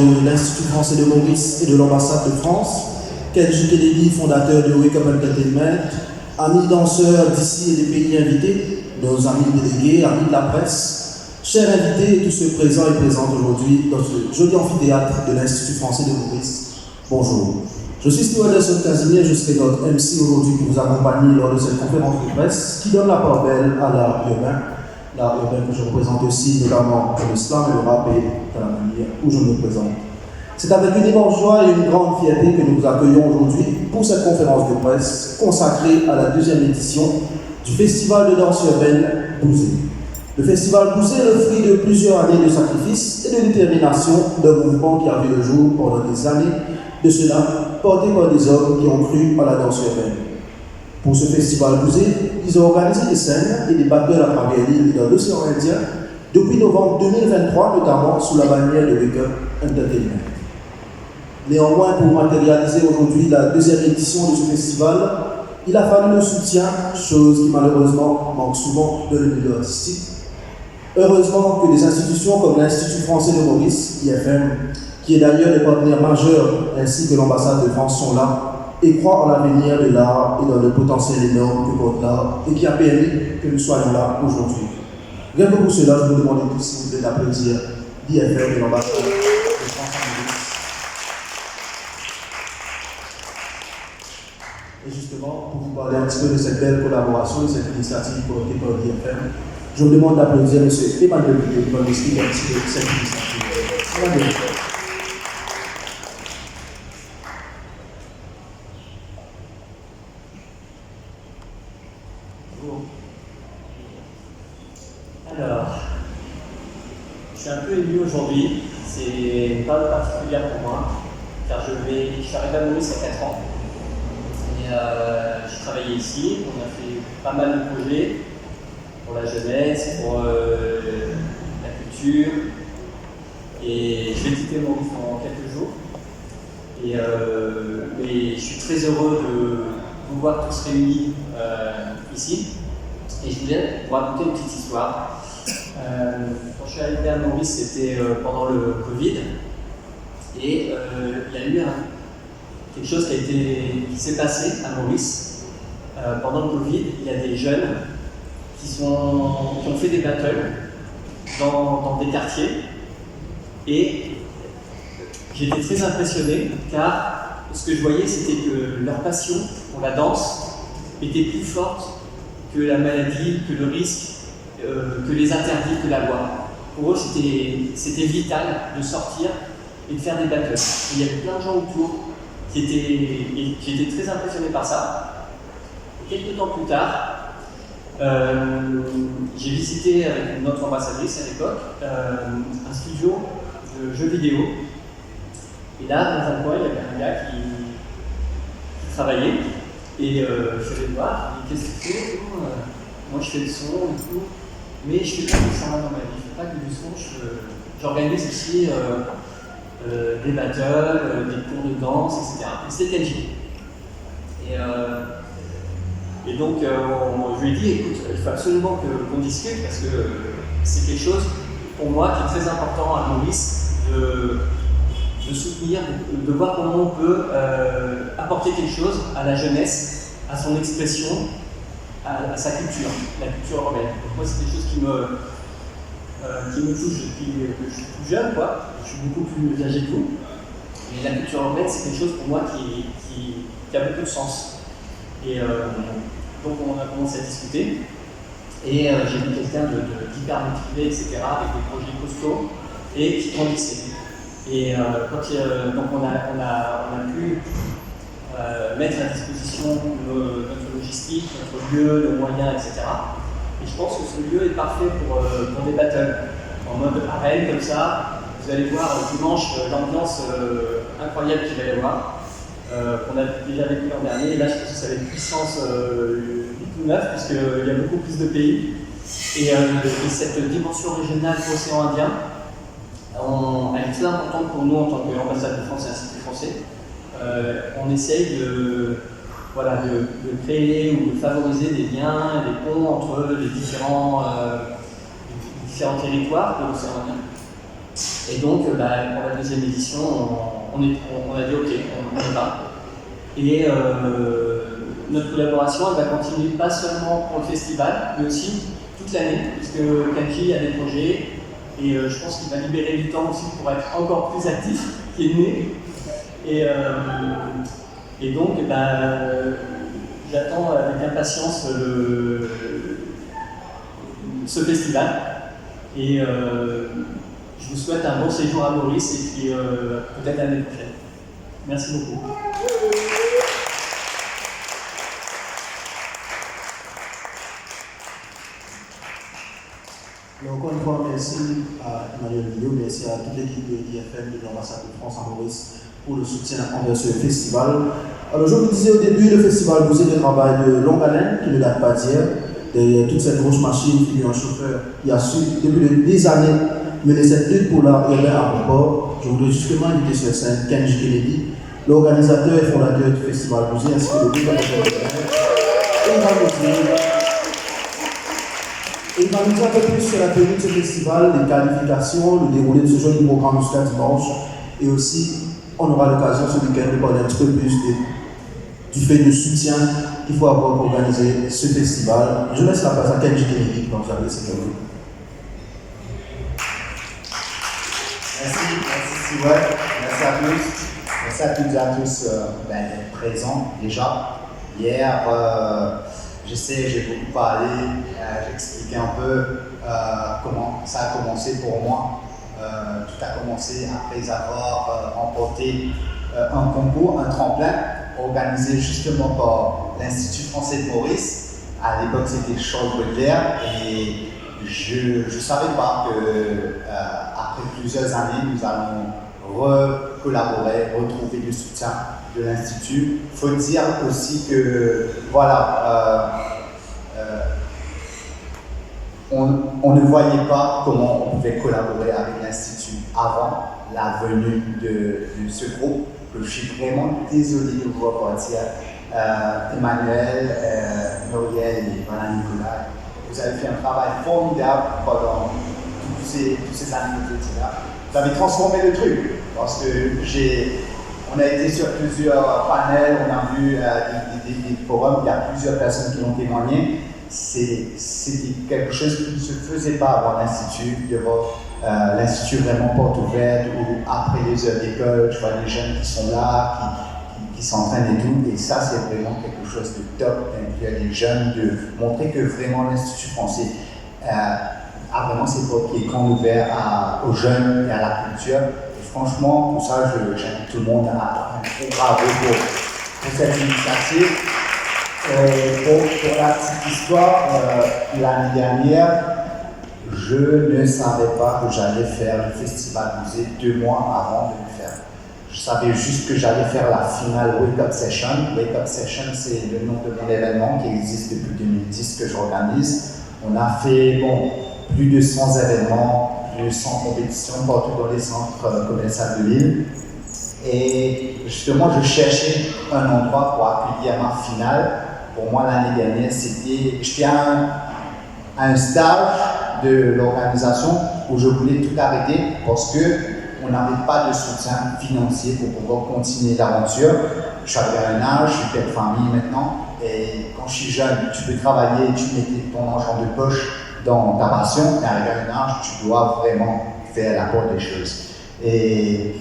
de l'Institut français de Maurice et de l'ambassade de France, Kenji Kennedy, fondateur de Wake Up Entertainment, amis danseurs d'ici et des pays invités, nos amis délégués, amis de la presse, chers invités et tous ceux présents et présentes aujourd'hui dans ce joli amphithéâtre de l'Institut français de Maurice, bonjour. Je suis Stewart Casimir, je serai votre MC aujourd'hui pour vous accompagner lors de cette conférence de presse qui donne la part belle à l'art urbain que je représente aussi notamment dans le slam et le rap et dans la manière où je me présente. C'est avec une immense joie et une grande fierté que nous vous accueillons aujourd'hui pour cette conférence de presse consacrée à la deuxième édition du Festival de danse urbaine Bouzé. Le Festival Bouzé est le fruit de plusieurs années de sacrifices et de détermination d'un mouvement qui a vu le jour pendant des années de cela, porté par des hommes qui ont cru à la danse urbaine. Pour ce Festival Bouzé, ils ont organisé des scènes et des battles à travers l'île et dans l'océan Indien depuis novembre 2023, notamment sous la bannière de Wake Up Entertainment. Néanmoins, pour matérialiser aujourd'hui la deuxième édition de ce festival, il a fallu le soutien, chose qui malheureusement manque souvent de le milieu artistique. Heureusement que des institutions comme l'Institut français de Maurice, IFM, qui est d'ailleurs le partenaire majeur, ainsi que l'ambassade de France sont là et croient en l'avenir de l'art et dans le potentiel énorme que porte l'art et qui a permis que nous soyons là aujourd'hui. Rien que pour cela, je vous demande tous, s'il vous plaît, d'applaudir l'IFM et l'ambassade de France en Maurice. Et justement, pour vous parler un petit peu de cette belle collaboration, de cette initiative portée par l'IFM, je vous demande d'applaudir M. Emmanuel Guillaume qui va nous expliquer un petit peu cette initiative. Alors, je suis un peu ému aujourd'hui, c'est une période particulière pour moi, car je suis arrivé à Maurice il y a 4 ans. Et j'ai travaillé ici, on a fait pas mal de projets pour la jeunesse, pour la culture, et je vais quitter Maurice dans quelques jours. Et je suis très heureux de vous voir tous réunis ici. Et je voulais vous raconter une petite histoire. Quand je suis arrivé à Maurice, c'était pendant le Covid. Et il y a eu quelque chose qui s'est passé à Maurice. Pendant le Covid, il y a des jeunes qui ont fait des battles dans des quartiers. Et j'étais très impressionné car ce que je voyais, c'était que leur passion pour la danse était plus forte que la maladie, que le risque, que les interdits, que la loi. Pour eux, c'était vital de sortir et de faire des battles. Il y avait plein de gens autour qui étaient très impressionnés par ça. Et quelques temps plus tard, j'ai visité avec notre ambassadrice à l'époque un studio de jeux vidéo. Et là, dans un coin, il y avait un gars qui travaillait. Et je suis allé le voir, il dit qu'est-ce que tu fais? Moi je fais le son et tout, mais je fais pas que ça dans ma vie, je fais pas que du son, j'organise aussi des battles, des cours de danse, etc. Et c'était Kenji. Et donc je lui ai dit écoute, il faut absolument qu'on discute parce que c'est quelque chose pour moi qui est très important à Maurice de soutenir, de voir comment on peut apporter quelque chose à la jeunesse, à son expression, à sa culture, la culture urbaine. Donc moi, c'est quelque chose qui me touche depuis que je suis tout jeune, quoi. Je suis beaucoup plus âgé que vous. Mais la culture urbaine, c'est quelque chose pour moi qui a beaucoup de sens. Et donc on a commencé à discuter. Et j'ai vu quelqu'un d'hyper motivé, etc., avec des projets costauds et qui grandissait. Et donc on a pu mettre à disposition notre logistique, notre lieu, nos moyens, etc. Et je pense que ce lieu est parfait pour des battles, en mode arène comme ça. Vous allez voir dimanche l'ambiance incroyable qu'il va y avoir, qu'on a déjà vécu l'an dernier. Et là, je pense que ça va être puissance 8 ou 9, puisqu'il y a beaucoup plus de pays. Et cette dimension régionale océan Indien, elle est très importante pour nous en tant qu'ambassade de France et Institut français. On essaye de créer ou de favoriser des liens, des ponts entre les différents territoires de l'océan Indien. Et donc, pour la deuxième édition, on a dit OK, on y va. Et notre collaboration, elle va continuer pas seulement pour le festival, mais aussi toute l'année, puisque Kenji a des projets, et je pense qu'il va libérer du temps aussi pour être encore plus actif qu'il est né. Et donc, j'attends avec impatience ce festival. Et je vous souhaite un bon séjour à Maurice et puis peut-être à l'année prochaine. Merci beaucoup. Encore une fois, merci à Emmanuel Villot, merci à toute l'équipe de l'IFM de l'ambassade de France à Maurice pour le soutien envers ce festival. Alors, je vous disais au début, le festival vous est un travail de longue haleine qui ne date pas d'hier. Derrière toute cette grosse machine qui est un chauffeur qui a su depuis des années mener cette lutte pour l'art urbain à bon port. Je voudrais justement inviter sur scène Kenji Kennedy, l'organisateur et fondateur du festival Bouzé, ainsi que le directeur il va nous dire un peu plus sur la tenue de ce festival, les qualifications, le déroulé de ce jeune programme jusqu'à dimanche. Et aussi, on aura l'occasion ce week-end de parler un petit peu plus du fait de soutien qu'il faut avoir pour organiser ce festival. Je laisse la place à Kenji Kennedy, donc j'avais ces cadeaux. Merci Stewart, merci à tous. Merci à toutes et à tous d'être présents déjà. Hier, je sais, j'ai beaucoup parlé, j'ai expliqué un peu comment ça a commencé pour moi. Tout a commencé après avoir remporté un concours, un tremplin, organisé justement par l'Institut français de Maurice. À l'époque, c'était Charles Baudelaire et je ne savais pas que après plusieurs années, nous allons recollaborer, retrouver le soutien de l'Institut. Il faut dire aussi que, voilà, on ne voyait pas comment on pouvait collaborer avec l'Institut avant la venue de ce groupe. Je suis vraiment désolé de vous repartir. Emmanuel, Muriel et voilà, Nicolas, vous avez fait un travail formidable pendant toutes ces années que vous étiez là. Vous avez transformé le truc parce que on a été sur plusieurs panels, on a vu des forums, il y a plusieurs personnes qui ont témoigné. C'était quelque chose qui ne se faisait pas avant l'Institut, de voir l'Institut vraiment porte ouverte, ou après les heures d'école, je vois des jeunes qui sont là, qui s'entraînent et tout, et ça c'est vraiment quelque chose de top, d'inclure des jeunes, de montrer que vraiment l'Institut français a vraiment ses portes qui est grand ouvert aux jeunes et à la culture. Et franchement, pour ça, j'invite tout le monde à un gros bravo pour cette initiative. Pour la petite histoire, l'année dernière, je ne savais pas que j'allais faire le Festival Bouzé 2 mois avant de le faire. Je savais juste que j'allais faire la finale Wake Up Session. Wake Up Session, c'est le nom de mon événement qui existe depuis 2010 que j'organise. On a fait plus de 100 événements, plus de 100 compétitions partout dans les centres commerciaux de l'île. Et justement, je cherchais un endroit pour accueillir ma finale. Pour moi, l'année dernière, j'étais à un stage de l'organisation où je voulais tout arrêter parce qu'on n'avait pas de soutien financier pour pouvoir continuer l'aventure. Je suis arrivé à un âge, je suis père de famille maintenant, et quand je suis jeune, tu peux travailler, tu mets ton argent de poche dans ta passion, mais arrivé à un âge, tu dois vraiment faire la part des choses. Et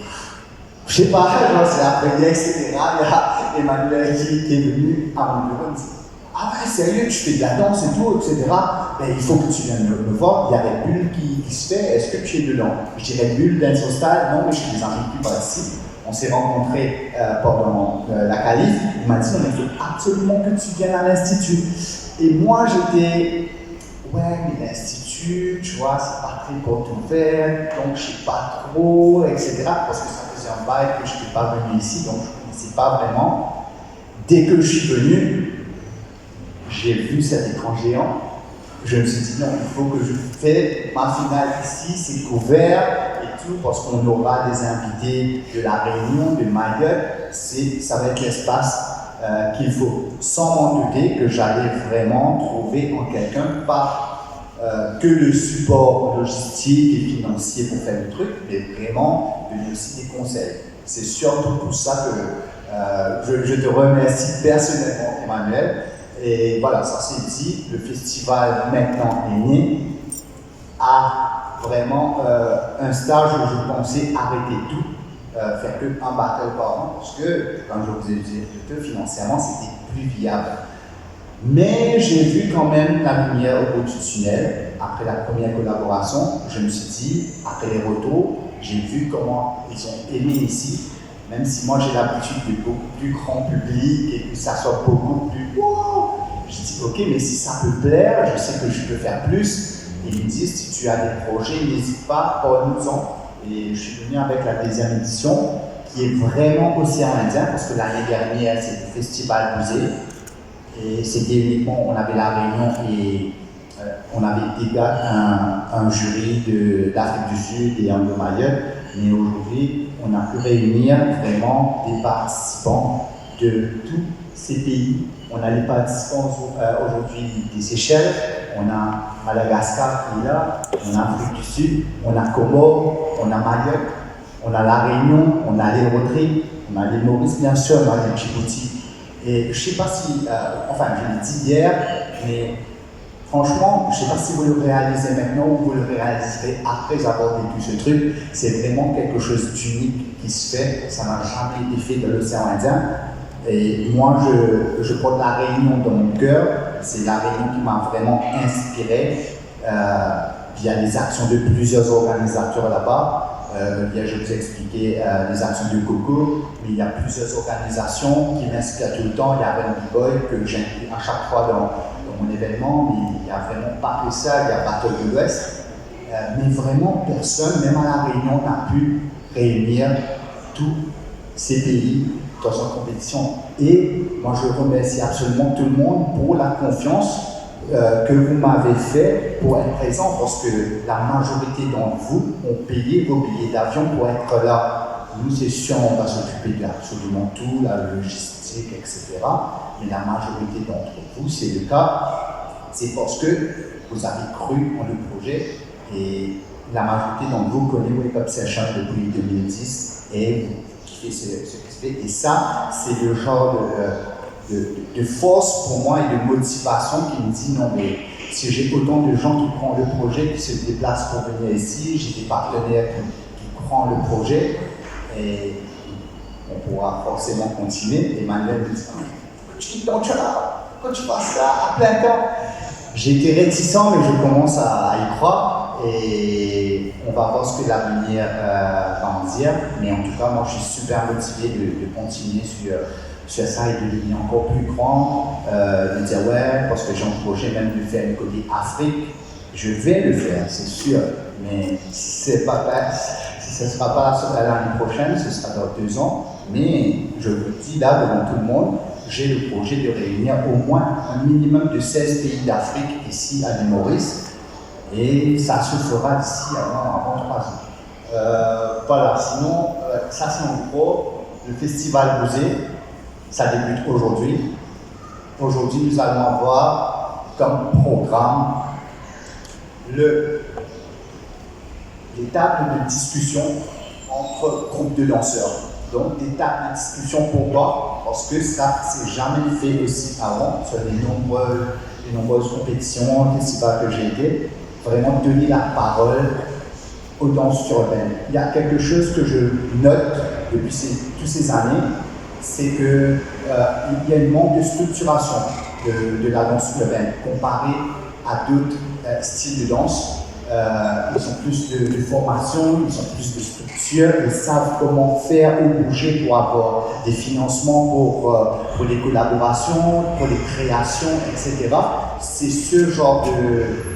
je sais pas, c'est après, etc. Il y a Emmanuel qui est venu à mon bureau et me dit: ah ouais, sérieux, tu fais de la danse et tout, etc. Ben, il faut que tu viennes me voir. Il y a des bulles qui se fait, est-ce que tu es dedans? Je dirais bulle, dance style, non, mais je les invite plus ici. On s'est rencontrés pendant la qualif. Il m'a dit: non, mais il faut absolument que tu viennes à l'Institut. Et moi, j'étais: ouais, mais l'Institut, tu vois, c'est pas très porte ouverte, donc je sais pas trop, etc. Parce que ça faisait un bail que je n'étais pas venu ici, donc je ne connaissais pas vraiment. Dès que je suis venu, j'ai vu cet écran géant. Je me suis dit: non, il faut que je fais ma finale ici, c'est couvert et tout, parce qu'on aura des invités de La Réunion, de Mayotte. Ça va être l'espace qu'il faut, sans m'en douter que j'allais vraiment trouver en quelqu'un, pas que le support logistique et financier pour faire le truc, mais vraiment donner aussi des conseils. C'est surtout pour ça que je te remercie personnellement, Emmanuel. Et voilà, ça c'est dit, le festival maintenant est né, a vraiment un stage où je pensais arrêter tout, faire que un battle par an, parce que, comme je vous ai dit, financièrement c'était plus viable. Mais j'ai vu quand même la lumière au bout du tunnel. Après la première collaboration, je me suis dit, après les retours, j'ai vu comment ils ont aimé ici. Même si moi j'ai l'habitude de beaucoup plus grand public et que ça soit beaucoup plus wow, je dis ok, mais si ça peut plaire, je sais que je peux faire plus. Et ils me disent si tu as des projets, n'hésite pas, parle-nous-en. Et je suis venu avec la deuxième édition qui est vraiment océan Indien parce que l'année dernière c'était le Festival Musée. Et c'était uniquement, on avait la réunion et on avait un jury d'Afrique du Sud et Anglo-Mayotte. Mais aujourd'hui, on a pu réunir vraiment des participants de tous ces pays. On a les participants aujourd'hui des Seychelles, on a Madagascar qui est là, on a Afrique du Sud, on a Comores, on a Mayotte, on a La Réunion, on a l'île Rodrigue, on a l'île Maurice bien sûr, on a l'île Djibouti. Et je ne sais pas si, enfin je l'ai dit hier, mais franchement, je ne sais pas si vous le réalisez maintenant ou vous le réaliserez après avoir vécu ce truc. C'est vraiment quelque chose d'unique qui se fait. Ça n'a jamais été fait dans l'océan Indien. Et moi, je porte la Réunion dans mon cœur. C'est la Réunion qui m'a vraiment inspiré via les actions de plusieurs organisateurs là-bas. Je vous ai expliqué les actions de Coco, mais il y a plusieurs organisations qui m'inspirent tout le temps. Il y a Rugby Boy que j'inclus à chaque fois dans mon événement, mais il n'y a vraiment pas que ça. Il y a Battle de l'Ouest, mais vraiment personne, même à la Réunion, n'a pu réunir tous ces pays dans une compétition. Et moi, je remercie absolument tout le monde pour la confiance que vous m'avez fait pour être présent, parce que la majorité d'entre vous ont payé vos billets d'avion pour être là. Nous, c'est sûr, on va s'occuper d'absolument tout, la logistique, etc. Mais la majorité d'entre vous, c'est le cas. C'est parce que vous avez cru en le projet et la majorité d'entre vous connaît Wake Up Session depuis 2010 et vous kiffez ce qui se fait. Et ça, c'est le genre de force pour moi et de motivation qui me dit non mais si j'ai autant de gens qui prennent le projet, qui se déplacent pour venir ici, j'ai des partenaires qui prennent le projet et on pourra forcément continuer. Emmanuel me dit tu es là, quand tu passes là à plein temps. J'ai été réticent mais je commence à y croire et on va voir ce que l'avenir va en dire. Mais en tout cas moi je suis super motivé de continuer sur ça et de devenir encore plus grand, de dire ouais, parce que j'ai un projet même de faire le côté Afrique, je vais le faire, c'est sûr, mais si ce ne sera pas l'année prochaine, ce sera dans 2 ans, mais je vous le dis là devant tout le monde, j'ai le projet de réunir au moins un minimum de 16 pays d'Afrique ici à l'île Maurice, et ça se fera d'ici avant 3 ans. Voilà, sinon, ça c'est en gros le Festival Musée. Ça débute aujourd'hui. Aujourd'hui, nous allons avoir comme programme les tables de discussion entre groupes de danseurs. Donc, des tables de discussion pourquoi? Parce que ça, c'est jamais fait aussi avant sur les nombreuses compétitions, festivals que j'ai été. Vraiment donner la parole aux danses urbaines. Il y a quelque chose que je note depuis toutes ces années, c'est qu'il y a un manque de structuration de la danse urbaine comparé à d'autres styles de danse. Ils ont plus de formation, ils ont plus de structure, ils savent comment faire ou bouger pour avoir des financements pour les collaborations, pour les créations, etc. C'est ce genre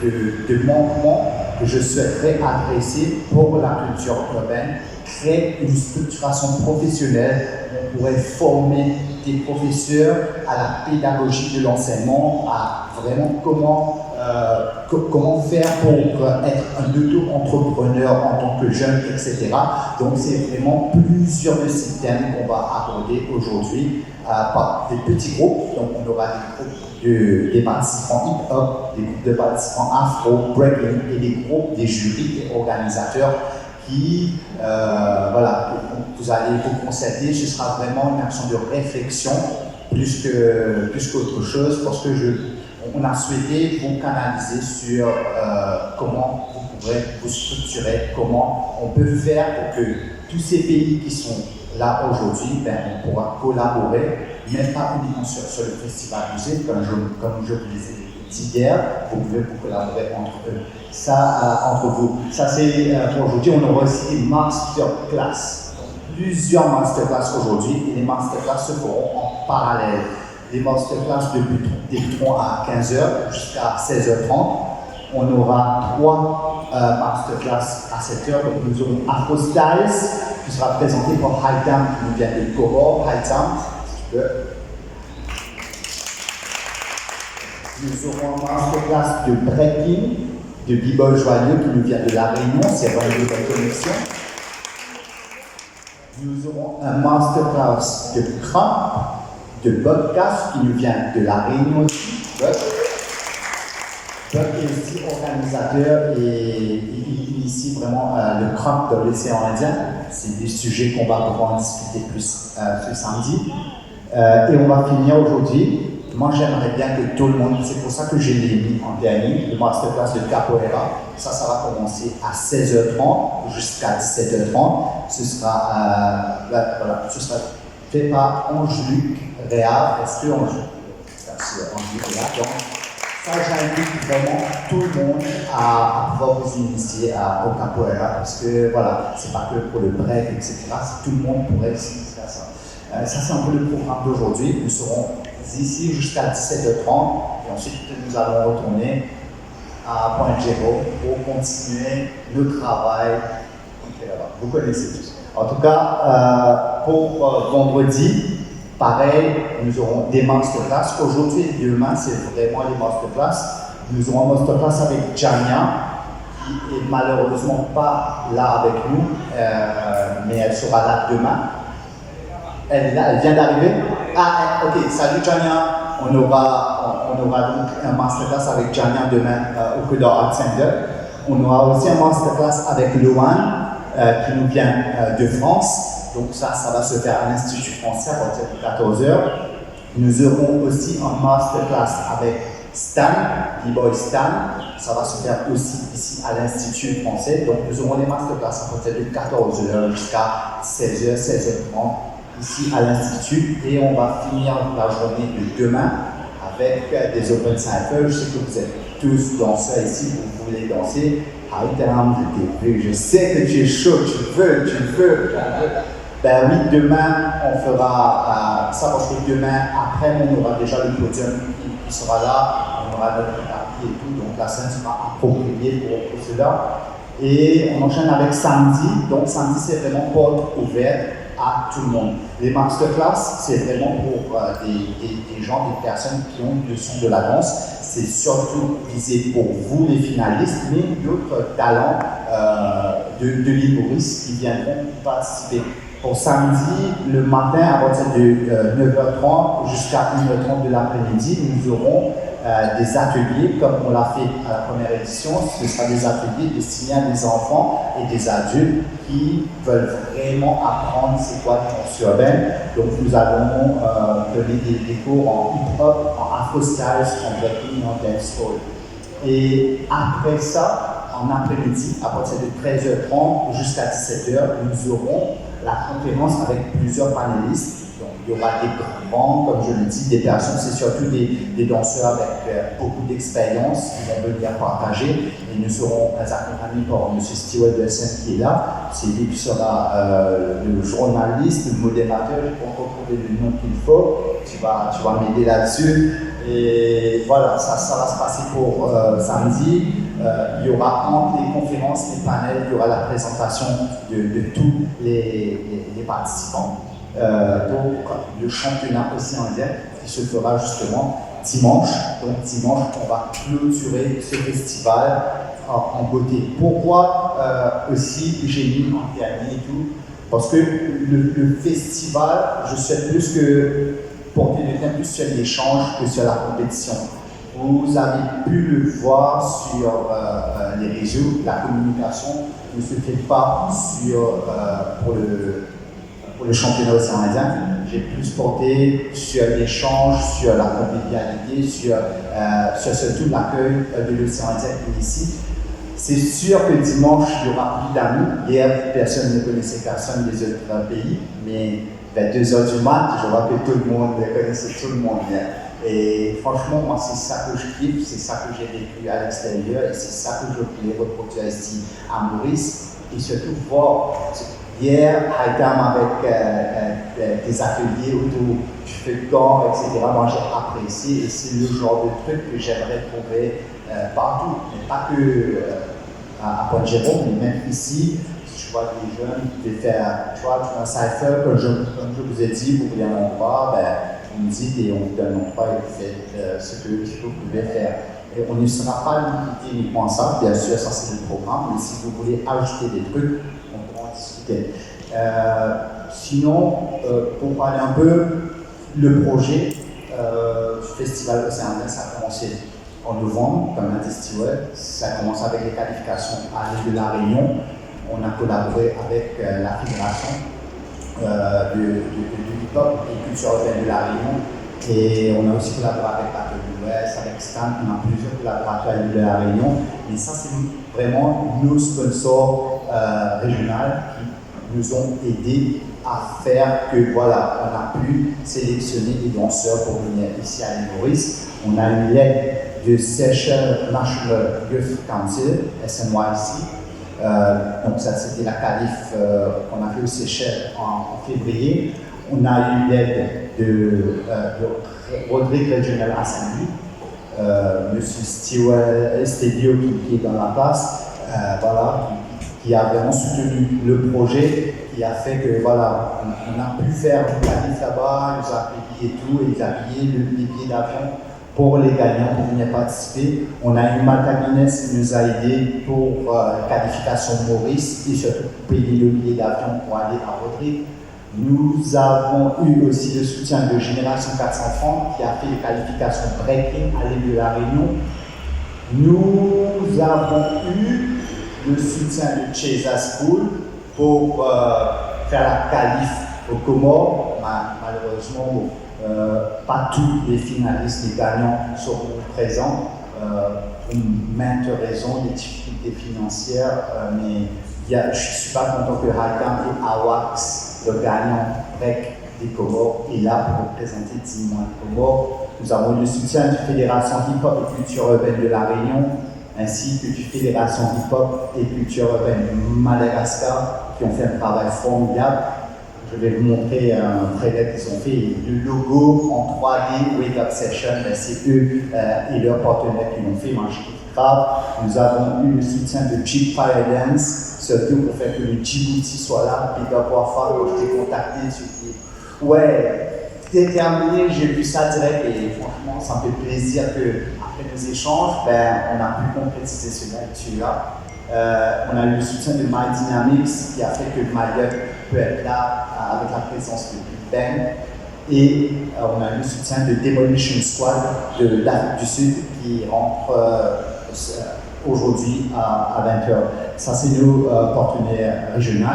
de manquement que je souhaiterais adresser pour la culture urbaine. Créer une structuration professionnelle, on pourrait former des professeurs à la pédagogie de l'enseignement, à vraiment comment faire pour être un auto-entrepreneur en tant que jeune, etc. Donc c'est vraiment plusieurs de ces thèmes qu'on va aborder aujourd'hui par des petits groupes. Donc on aura des groupes des participants hip-hop, des groupes de participants afro, breaking et des groupes, des jurys, des organisateurs qui, voilà, vous allez vous concerter. Ce sera vraiment une action de réflexion plus qu'autre chose, parce que on a souhaité vous canaliser sur comment vous pourrez vous structurer, comment on peut faire pour que tous ces pays qui sont là aujourd'hui, on pourra collaborer, même pas uniquement sur le festival musique, comme je vous l'ai dit hier, vous pouvez vous collaborer entre eux. Ça, entre vous. Ça, c'est pour aujourd'hui. On aura aussi des masterclass. Plusieurs masterclass aujourd'hui, et les masterclass se feront en parallèle. Les masterclass débuteront à 15h jusqu'à 16h30. On aura 3 masterclass à 7h. Donc nous aurons Afro Styles, qui sera présenté par Haïtam, qui nous vient de Coro. Haïtam, si tu peux. Nous aurons un masterclass de breaking, de B-Boy Joyeux, qui nous vient de La Réunion. C'est vraiment une nouvelle connexion. Nous aurons un masterclass de crump, de podcast, qui nous vient de La Réunion aussi. Buck est aussi organisateur et il initie vraiment le crump de l'océan Indien. C'est des sujets qu'on va pouvoir en discuter plus ce samedi. Et on va finir aujourd'hui. Moi, j'aimerais bien que tout le monde, c'est pour ça que je l'ai mis en dernier, le masterclass de Capoeira. Ça va commencer à 16h30 jusqu'à 17h30. Ce sera fait par Ange-Luc Réard. Est-ce que Ange-Luc Réard? Donc, ça, j'invite vraiment tout le monde à pouvoir vous initier au Capoeira, parce que voilà, c'est pas que pour le break, etc. Tout le monde pourrait s'initier à ça. Ça, c'est un peu le programme d'aujourd'hui. Nous serons ici jusqu'à 17h30 et ensuite nous allons retourner à Pointe-Géraud pour continuer le travail. Vous connaissez tous. En tout cas, pour vendredi, pareil, nous aurons des masterclass. Aujourd'hui et demain, c'est vraiment les masterclass. Nous aurons un masterclass avec Jania, qui est malheureusement pas là avec nous, mais elle sera là demain. Elle vient d'arriver. Ah, ok, salut Jania. On aura donc un masterclass avec Jania demain au Codor Art Center. On aura aussi un masterclass avec Loan, qui nous vient de France. Donc ça va se faire à l'Institut français à partir de 14h. Nous aurons aussi un masterclass avec Stan, B-Boy Stan. Ça va se faire aussi ici à l'Institut français. Donc nous aurons les masterclass à partir de 14h jusqu'à 16h, 16h30. Ici à l'Institut, et on va finir la journée de demain avec des Open Cypher. Je sais que vous êtes tous danseurs ici, vous voulez danser. Haïtam, je t'ai vu, je sais que tu es chaud, tu veux. Ben oui, demain on fera ça, parce que demain, après, on aura déjà le podium qui sera là, on aura notre tapis et tout, donc la scène sera appropriée pour cela. Et on enchaîne avec samedi, donc samedi c'est vraiment porte ouverte à tout le monde. Les masterclass, c'est vraiment pour des gens, des personnes qui ont le son de la danse. C'est surtout visé pour vous, les finalistes, mais d'autres talents de l'humoriste qui viendront participer. Pour samedi, le matin, à partir de 9h30 jusqu'à 1h30 de l'après-midi, nous aurons des ateliers, comme on l'a fait à la première édition. Ce sera des ateliers destinés à des enfants et des adultes qui veulent vraiment apprendre c'est quoi la danse urbaine. Donc nous allons donner des cours en hip-hop, en afro-styles, en breaking, en dancehall. Et après ça, en après-midi, à partir de 13h30 jusqu'à 17h, nous aurons la conférence avec plusieurs panélistes. Donc, il y aura des grands, comme je le dis, des personnes, c'est surtout des danseurs avec beaucoup d'expérience qui vont venir partager. Et nous serons accompagnés par M. Stewart Wilson qui est là. C'est lui qui sera le journaliste, le modérateur. Je ne peux pas trouver le nom qu'il faut. Tu vas m'aider là-dessus. Et voilà, ça va se passer pour samedi. Il y aura entre les conférences, les panels, il y aura la présentation de tous les participants. Donc le championnat océanien qui se fera justement dimanche. Donc dimanche, on va clôturer ce festival en beauté. Pourquoi aussi j'ai mis en dernier et tout? Parce que le festival, je souhaite plus que porter le thème plus sur l'échange que sur la compétition. Vous avez pu le voir sur les réseaux, la communication ne se fait pas pour le championnat océan Indien. J'ai plus porté sur l'échange, sur la convivialité, sur surtout l'accueil de l'océan Indien ici. C'est sûr que dimanche, il y aura plus d'amis. Hier, personne ne connaissait personne des autres pays, mais vers 2h du mat, je vois que tout le monde connaissait tout le monde bien. Et franchement, moi, c'est ça que je kiffe, c'est ça que j'ai vécu à l'extérieur et c'est ça que je voulais reproduire ici à Maurice. Et surtout voir, hier, Haïtam avec des ateliers autour du feu de camp, etc. Moi, j'ai apprécié et c'est le genre de truc que j'aimerais trouver partout, mais pas que à Pointe-Jérôme, mais même ici. Je vois des jeunes qui veulent faire, tu vois, un cypher, comme je vous ai dit, vous voulez un endroit, vous me dites et on vous donne un endroit et vous faites ce que vous pouvez faire. Et on ne sera pas limité uniquement à ça, bien sûr, ça c'est le programme, mais si vous voulez ajouter des trucs, on pourra en discuter. Sinon, pour parler un peu, le projet du Festival Océan Indien, ça a commencé en novembre, comme l'a dit Stewart. Ça a commencé avec les qualifications à l'île de la Réunion. On a collaboré avec la Fédération de hip-hop et culture urbaine de la Réunion. Et on a aussi collaboré avec la WS, avec Stan. On a plusieurs collaborateurs à l'île de la Réunion. Et ça, c'est vraiment nos sponsors régionaux qui nous ont aidés à faire que, voilà, on a pu sélectionner des danseurs pour venir ici à l'île Maurice. On a eu l'aide de Seychelles National Youth Council, SNYC. Donc ça c'était la qualif qu'on a fait aux Seychelles en février. On a eu l'aide de Rodrigue Regional Assembly, Monsieur Stewart Stedio qui est dans la place, voilà, qui a vraiment soutenu le projet, qui a fait que voilà, on a pu faire du qualif là-bas, il nous a payé et tout, et il a payé les billets d'avion pour les gagnants pour venir participer. On a eu Malta Guinness qui nous a aidés pour la qualification Maurice et surtout payer le billet d'avion pour aller à Rodrigue. Nous avons eu aussi le soutien de Génération 400 francs qui a fait les qualifications breaking à l'île de la Réunion. Nous avons eu le soutien de Chesa School pour faire la qualif aux Comores. Malheureusement, pas tous les finalistes, les gagnants seront présents pour maintes raisons, des difficultés financières, mais je ne suis pas content que Haïtam et Awax, le gagnant break des Comores, est là pour représenter 10 mois de Comores. Nous avons eu le soutien de Fédération Hip-Hop et Culture Urbaine de la Réunion, ainsi que du Fédération Hip-Hop et Culture Urbaine de Madagascar, qui ont fait un travail formidable. Je vais vous montrer un trailer qu'ils ont fait. Le logo en 3D, Wake Up Session, c'est eux et leurs partenaires qui l'ont fait. Moi, je kiffe grave. Nous avons eu le soutien de Cheap Fire Dance, surtout pour faire que le Djibouti soit là. Big up Wafa, quand je t'ai contacté, tu dis ouais, t'es terminé, j'ai vu ça direct et franchement, ça me fait plaisir qu'après nos échanges, on a pu concrétiser ce là. On a eu le soutien de My Dynamics qui a fait que Mayotte peut être là avec la présence de Big Bang. Et on a eu le soutien de Demolition Squad de l'Afrique du Sud qui rentre aujourd'hui à 20h. Ça, c'est nos partenaires régionaux.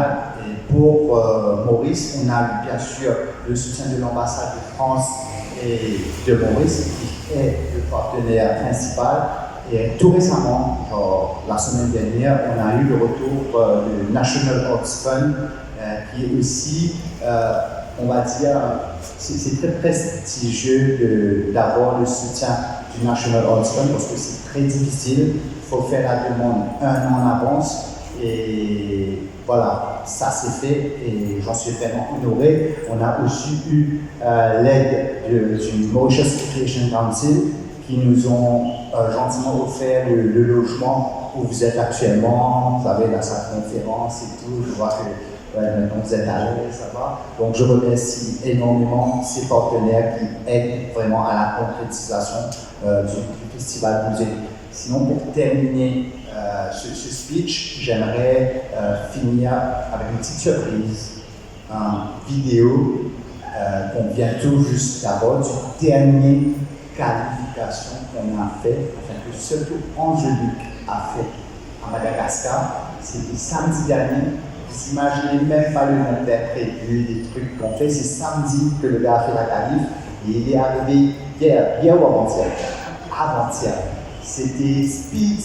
Et pour Maurice, on a eu bien sûr le soutien de l'ambassade de France et de Maurice qui est le partenaire principal. Et tout récemment, la semaine dernière, on a eu le retour du National Arts Fund, qui est aussi, on va dire, c'est très prestigieux d'avoir le soutien du National Arts Fund parce que c'est très difficile. Il faut faire la demande 1 an en avance. Et voilà, ça c'est fait et j'en suis vraiment honoré. On a aussi eu l'aide du Mauritius Education Council qui nous ont gentiment offert le logement où vous êtes actuellement. Vous avez la salle de conférence et tout. Je vois que maintenant vous êtes à l'aise, ça va. Donc je remercie énormément ces partenaires qui aident vraiment à la concrétisation du Festival Musée. Sinon, pour terminer ce speech, j'aimerais finir avec une petite surprise, une vidéo qu'on vient tout juste d'avoir, du dernier qualification qu'on a fait, enfin que surtout Angélique a fait à Madagascar. C'était samedi dernier. Vous imaginez même pas le nombre d'imprévus, des trucs qu'on fait. C'est samedi que le gars a fait la qualif et il est arrivé hier ou avant-hier. Avant-hier. C'était speed.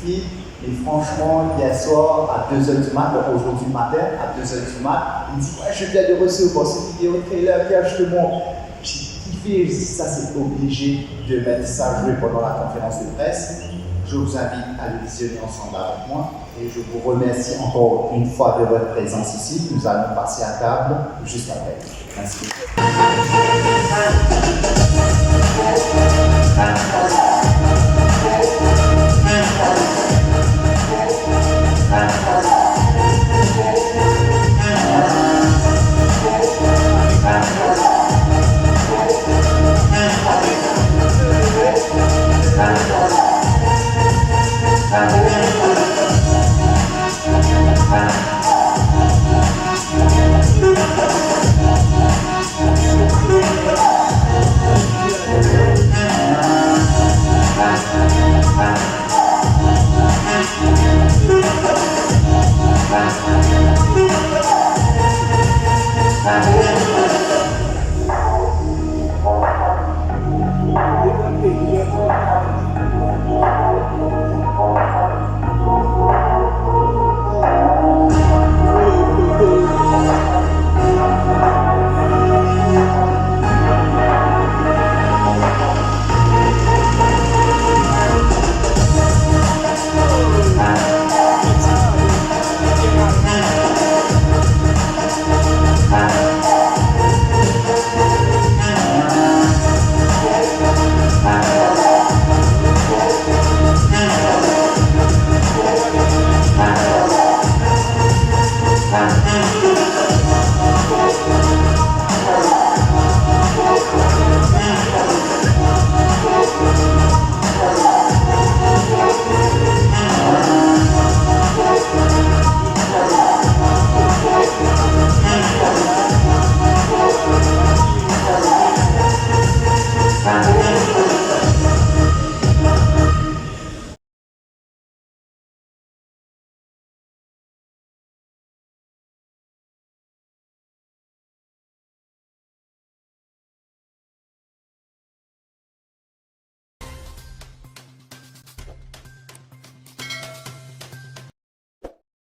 Et franchement, hier soir, à 2h du matin, aujourd'hui matin, à 2h du matin, il me dit ouais, je viens de recevoir ce vidéo trailer, viens, je te montre. J'ai kiffé, je dis ça, c'est obligé de mettre ça jouer pendant la conférence de presse. Je vous invite à le visionner ensemble avec moi et je vous remercie encore une fois de votre présence ici. Nous allons passer à table juste après. Merci.